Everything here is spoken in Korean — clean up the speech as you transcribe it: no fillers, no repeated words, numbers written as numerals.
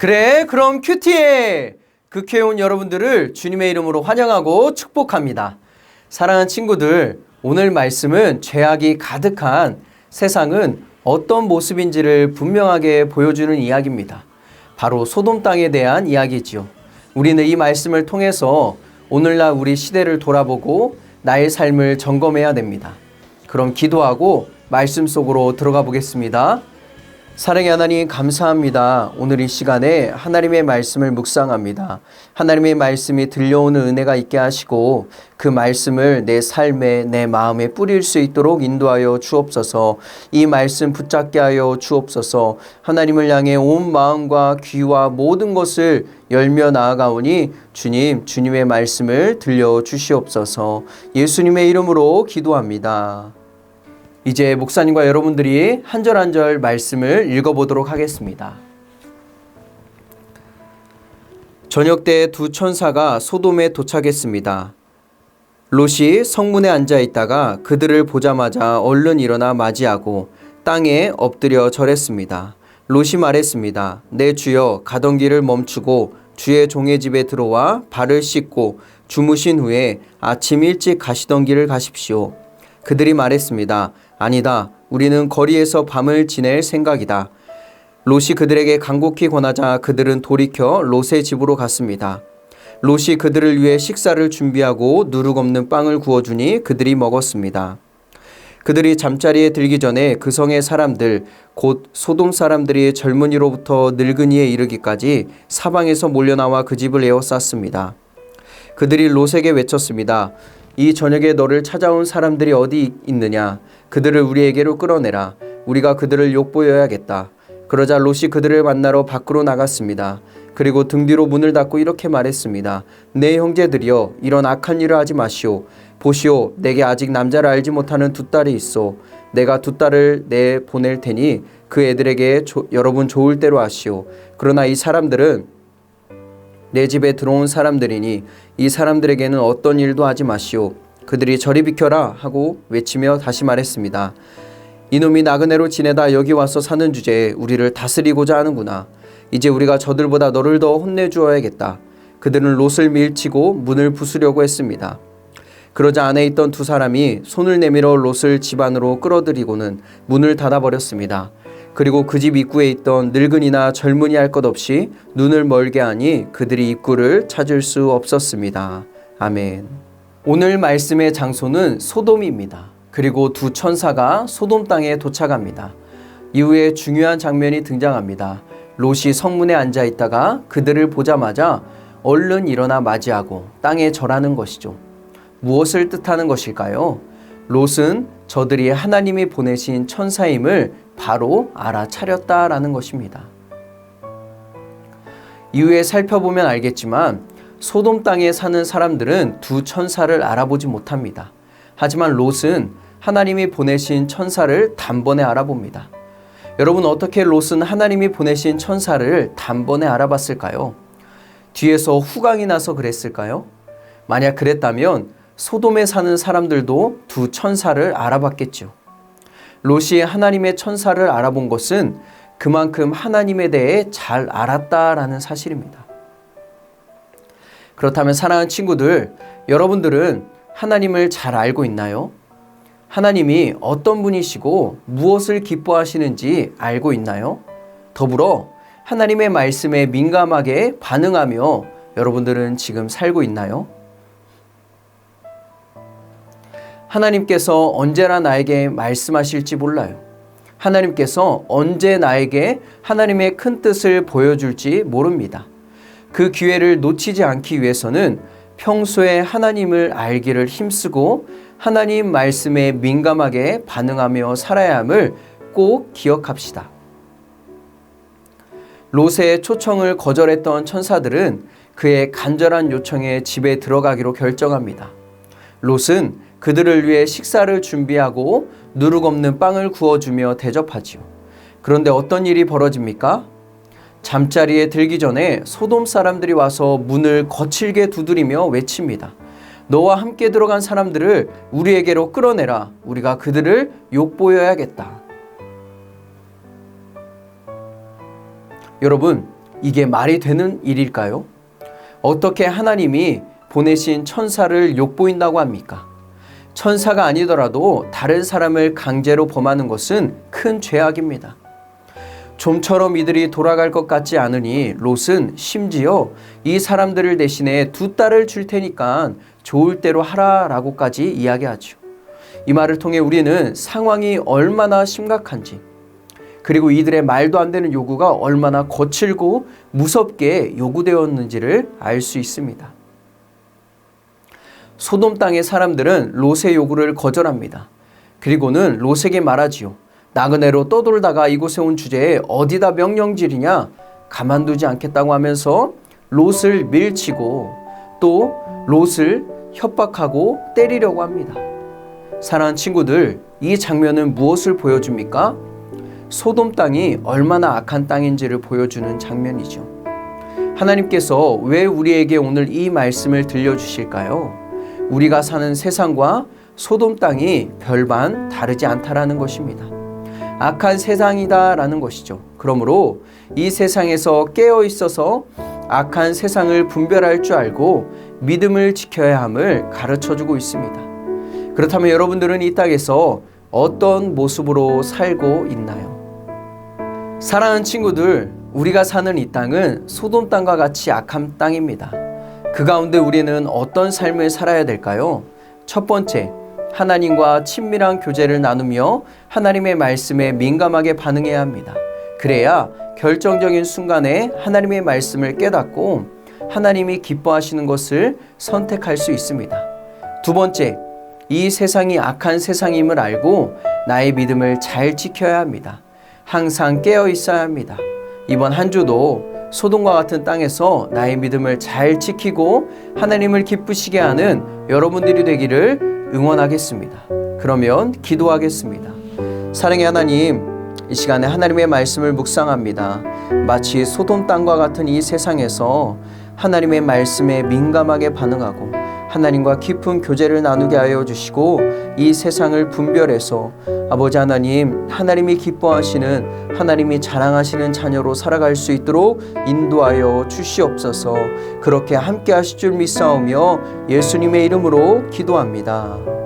그래, 그럼 큐티해! 극회에 온 여러분들을 주님의 이름으로 환영하고 축복합니다. 사랑하는 친구들, 오늘 말씀은 죄악이 가득한 세상은 어떤 모습인지를 분명하게 보여주는 이야기입니다. 바로 소돔 땅에 대한 이야기지요. 우리는 이 말씀을 통해서 오늘날 우리 시대를 돌아보고 나의 삶을 점검해야 됩니다. 그럼 기도하고 말씀 속으로 들어가 보겠습니다. 사랑의 하나님 감사합니다. 오늘 이 시간에 하나님의 말씀을 묵상합니다. 하나님의 말씀이 들려오는 은혜가 있게 하시고 그 말씀을 내 삶에 내 마음에 뿌릴 수 있도록 인도하여 주옵소서. 이 말씀 붙잡게 하여 주옵소서. 하나님을 향해 온 마음과 귀와 모든 것을 열며 나아가오니 주님의 말씀을 들려주시옵소서. 예수님의 이름으로 기도합니다. 이제 목사님과 여러분들이 한 절 한 절 말씀을 읽어보도록 하겠습니다. 저녁 때 두 천사가 소돔에 도착했습니다. 롯이 성문에 앉아 있다가 그들을 보자마자 얼른 일어나 맞이하고 땅에 엎드려 절했습니다. 롯이 말했습니다. 내 주여, 가던 길을 멈추고 주의 종의 집에 들어와 발을 씻고 주무신 후에 아침 일찍 가시던 길을 가십시오. 그들이 말했습니다. 아니다. 우리는 거리에서 밤을 지낼 생각이다. 롯이 그들에게 간곡히 권하자 그들은 돌이켜 롯의 집으로 갔습니다. 롯이 그들을 위해 식사를 준비하고 누룩 없는 빵을 구워주니 그들이 먹었습니다. 그들이 잠자리에 들기 전에 그 성의 사람들, 곧 소돔 사람들이 젊은이로부터 늙은이에 이르기까지 사방에서 몰려나와 그 집을 에워쌌습니다. 그들이 롯에게 외쳤습니다. 이 저녁에 너를 찾아온 사람들이 어디 있느냐? 그들을 우리에게로 끌어내라. 우리가 그들을 욕보여야겠다. 그러자 롯이 그들을 만나러 밖으로 나갔습니다. 그리고 등 뒤로 문을 닫고 이렇게 말했습니다. 내 형제들이여, 이런 악한 일을 하지 마시오. 보시오, 내게 아직 남자를 알지 못하는 두 딸이 있어. 내가 두 딸을 내 보낼 테니 그 애들에게 여러분 좋을 대로 하시오. 그러나 이 사람들은 내 집에 들어온 사람들이니 이 사람들에게는 어떤 일도 하지 마시오. 그들이 저리 비켜라 하고 외치며 다시 말했습니다. 이놈이 나그네로 지내다 여기 와서 사는 주제에 우리를 다스리고자 하는구나. 이제 우리가 저들보다 너를 더 혼내주어야겠다. 그들은 롯을 밀치고 문을 부수려고 했습니다. 그러자 안에 있던 두 사람이 손을 내밀어 롯을 집 안으로 끌어들이고는 문을 닫아버렸습니다. 그리고 그 집 입구에 있던 늙은이나 젊은이 할 것 없이 눈을 멀게 하니 그들이 입구를 찾을 수 없었습니다. 아멘. 오늘 말씀의 장소는 소돔입니다. 그리고 두 천사가 소돔 땅에 도착합니다. 이후에 중요한 장면이 등장합니다. 롯이 성문에 앉아 있다가 그들을 보자마자 얼른 일어나 맞이하고 땅에 절하는 것이죠. 무엇을 뜻하는 것일까요? 롯은 저들이 하나님이 보내신 천사임을 바로 알아차렸다라는 것입니다. 이후에 살펴보면 알겠지만 소돔 땅에 사는 사람들은 두 천사를 알아보지 못합니다. 하지만 롯은 하나님이 보내신 천사를 단번에 알아봅니다. 여러분, 어떻게 롯은 하나님이 보내신 천사를 단번에 알아봤을까요? 뒤에서 후광이 나서 그랬을까요? 만약 그랬다면 소돔에 사는 사람들도 두 천사를 알아봤겠죠. 롯이 하나님의 천사를 알아본 것은 그만큼 하나님에 대해 잘 알았다라는 사실입니다. 그렇다면 사랑하는 친구들, 여러분들은 하나님을 잘 알고 있나요? 하나님이 어떤 분이시고 무엇을 기뻐하시는지 알고 있나요? 더불어 하나님의 말씀에 민감하게 반응하며 여러분들은 지금 살고 있나요? 하나님께서 언제나 나에게 말씀하실지 몰라요. 하나님께서 언제 나에게 하나님의 큰 뜻을 보여줄지 모릅니다. 그 기회를 놓치지 않기 위해서는 평소에 하나님을 알기를 힘쓰고 하나님 말씀에 민감하게 반응하며 살아야 함을 꼭 기억합시다. 롯의 초청을 거절했던 천사들은 그의 간절한 요청에 집에 들어가기로 결정합니다. 롯은 그들을 위해 식사를 준비하고 누룩 없는 빵을 구워주며 대접하지요. 그런데 어떤 일이 벌어집니까? 잠자리에 들기 전에 소돔 사람들이 와서 문을 거칠게 두드리며 외칩니다. 너와 함께 들어간 사람들을 우리에게로 끌어내라. 우리가 그들을 욕보여야겠다. 여러분, 이게 말이 되는 일일까요? 어떻게 하나님이 보내신 천사를 욕보인다고 합니까? 천사가 아니더라도 다른 사람을 강제로 범하는 것은 큰 죄악입니다. 좀처럼 이들이 돌아갈 것 같지 않으니 롯은 심지어 이 사람들을 대신해 2딸을 줄 테니까 좋을 대로 하라라고까지 이야기하죠. 이 말을 통해 우리는 상황이 얼마나 심각한지, 그리고 이들의 말도 안 되는 요구가 얼마나 거칠고 무섭게 요구되었는지를 알 수 있습니다. 소돔 땅의 사람들은 롯의 요구를 거절합니다. 그리고는 롯에게 말하지요. 나그네로 떠돌다가 이곳에 온 주제에 어디다 명령질이냐? 가만두지 않겠다고 하면서 롯을 밀치고 또 롯을 협박하고 때리려고 합니다. 사랑하는 친구들, 이 장면은 무엇을 보여줍니까? 소돔 땅이 얼마나 악한 땅인지를 보여주는 장면이죠. 하나님께서 왜 우리에게 오늘 이 말씀을 들려주실까요? 우리가 사는 세상과 소돔 땅이 별반 다르지 않다라는 것입니다. 악한 세상이다라는 것이죠. 그러므로 이 세상에서 깨어 있어서 악한 세상을 분별할 줄 알고 믿음을 지켜야 함을 가르쳐주고 있습니다. 그렇다면 여러분들은 이 땅에서 어떤 모습으로 살고 있나요? 사랑하는 친구들, 우리가 사는 이 땅은 소돔 땅과 같이 악한 땅입니다. 그 가운데 우리는 어떤 삶을 살아야 될까요? 첫 번째, 하나님과 친밀한 교제를 나누며 하나님의 말씀에 민감하게 반응해야 합니다. 그래야 결정적인 순간에 하나님의 말씀을 깨닫고 하나님이 기뻐하시는 것을 선택할 수 있습니다. 두 번째, 이 세상이 악한 세상임을 알고 나의 믿음을 잘 지켜야 합니다. 항상 깨어 있어야 합니다. 이번 한 주도 소돔과 같은 땅에서 나의 믿음을 잘 지키고 하나님을 기쁘시게 하는 여러분들이 되기를 응원하겠습니다. 그러면 기도하겠습니다. 사랑의 하나님, 이 시간에 하나님의 말씀을 묵상합니다. 마치 소돔 땅과 같은 이 세상에서 하나님의 말씀에 민감하게 반응하고 하나님과 깊은 교제를 나누게 하여 주시고 이 세상을 분별해서 아버지 하나님, 하나님이 기뻐하시는, 하나님이 자랑하시는 자녀로 살아갈 수 있도록 인도하여 주시옵소서. 그렇게 함께 하실 줄 믿사오며 예수님의 이름으로 기도합니다.